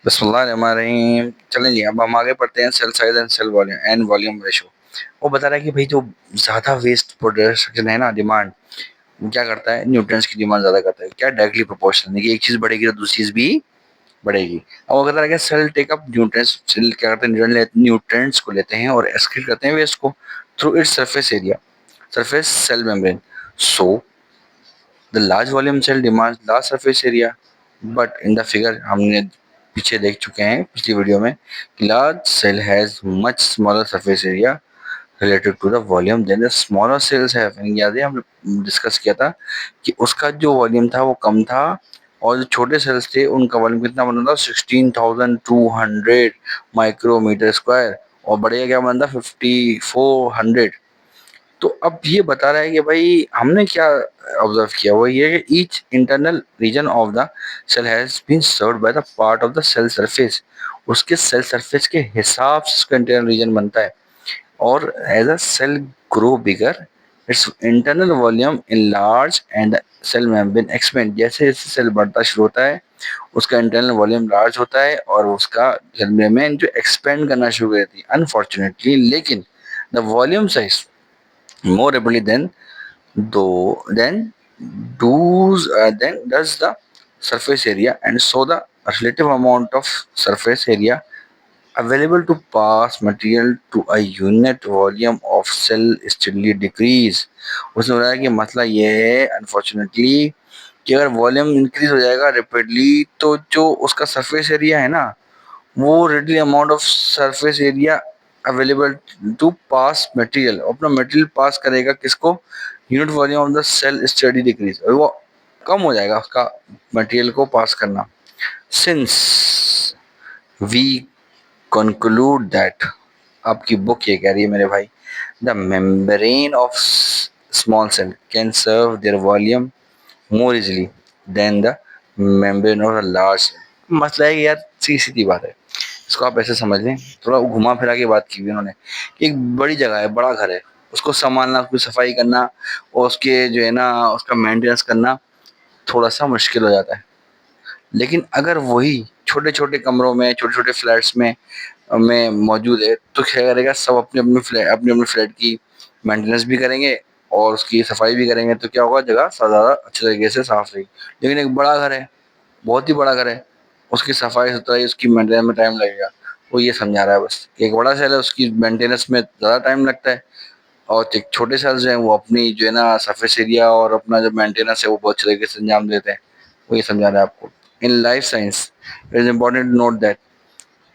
बिस्मिल्लाहिर्रहमानिर्रहीम। चलें जी, अब हम आगे पढ़ते हैं cell size and cell volume and volume ratio. वो बता रहा है कि भाई जो ज़्यादा वेस्ट प्रोडक्शन है ना, डिमांड वो क्या करता है, न्यूट्रिएंट्स की डिमांड ज़्यादा करता है। क्या डायरेक्टली प्रोपोर्शनल है कि एक चीज़ बढ़ेगी तो दूसरी चीज़ भी बढ़ेगी। अब वो बता रहा है कि cell take up nutrients, cell क्या करते हैं, न्यूट्रिएंट्स को लेते हैं और एक्सक्रीट करते हैं वेस्ट को through its surface area, surface cell membrane. So the large volume cell demand large surface area, but in the figure हमने पीछे देख चुके हैं पिछली वीडियो में कि large cell has much smaller surface area related to the volume than the smaller cells have. याद है हमने डिस्कस किया था कि उसका जो वॉल्यूम था वो कम था और जो छोटे सेल्स थे उनका वॉल्यूम कितना बना था, 16,200 माइक्रोमीटर स्क्वायर, और बड़े का क्या बना था, 5,400। तो अब ये बता रहा है कि भाई हमने क्या ऑब्जर्व किया, वो ये है कि each internal region of the cell has been served by the part of the cell surface. उसके सेल सरफेस के हिसाब से उसका इंटरनल रीजन बनता है। और as a cell grow bigger its internal volume in large and cell membrane expand. जैसे जैसे सेल बढ़ता शुरू होता है उसका इंटरनल वॉल्यूम लार्ज होता है और उसका सेल मेम्ब्रेन जो एक्सपेंड करना शुरू करती है। अनफॉर्चुनेटली लेकिन the volume size more rapidly than does the surface area, and so the relative amount of surface area available to pass material to a unit volume of cell steadily decrease। उसने बताया कि मसला ये है unfortunately कि अगर volume increase हो जाएगा रेपिडली तो जो उसका सरफेस एरिया है ना, वो readily amount of surface area available to pass material, अपना मटेरियल पास करेगा किसको, unit volume of the cell steadily decrease, और वो कम हो जाएगा उसका मटेरियल को पास करना। सिंस वी कंक्लूड दैट, आपकी बुक ये कह रही है मेरे भाई, the membrane of small cell can serve their volume more easily than the membrane of a large cell. मसला है कि यार सीधी सीधी बात है, इसको आप ऐसे समझ लें, थोड़ा घुमा फिरा के बात की हुई उन्होंने कि एक बड़ी जगह है, बड़ा घर है, उसको संभालना, उसकी सफाई करना और उसके जो है ना उसका मेंटेनेंस करना थोड़ा सा मुश्किल हो जाता है। लेकिन अगर वही छोटे छोटे कमरों में, छोटे छोटे फ्लैट्स में मौजूद है तो क्या करेगा, सब अपने अपने फ्लैट की मेंटेनेंस भी करेंगे और उसकी सफाई भी करेंगे, तो क्या होगा, जगह ज़्यादा अच्छे तरीके से साफ रहेगी। लेकिन एक बड़ा घर है, बहुत ही बड़ा घर है, उसकी सफाई सुथराई, उसकी मेंटेनेंस में टाइम लगेगा। वो ये समझा रहा है बस कि एक बड़ा सेल है उसकी मेंटेनेंस में ज़्यादा टाइम लगता है, और एक छोटे सेल्स जो हैं वो अपनी जो है ना सरफेस एरिया और अपना जो मेंटेनेंस है वो बहुत अच्छे तरीके से अंजाम देते हैं। वो ये समझा रहा है आपको। In life science it is important to note that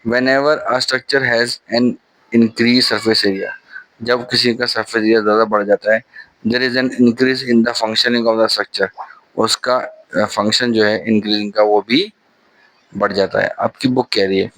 whenever a structure has an increased surface area, जब किसी का सरफेस एरिया ज़्यादा बढ़ जाता है, there is an increase in the functioning of the structure, उसका फंक्शन जो है इंक्रीजिंग का वो भी बढ़ जाता है। आपकी बुक कह रही है।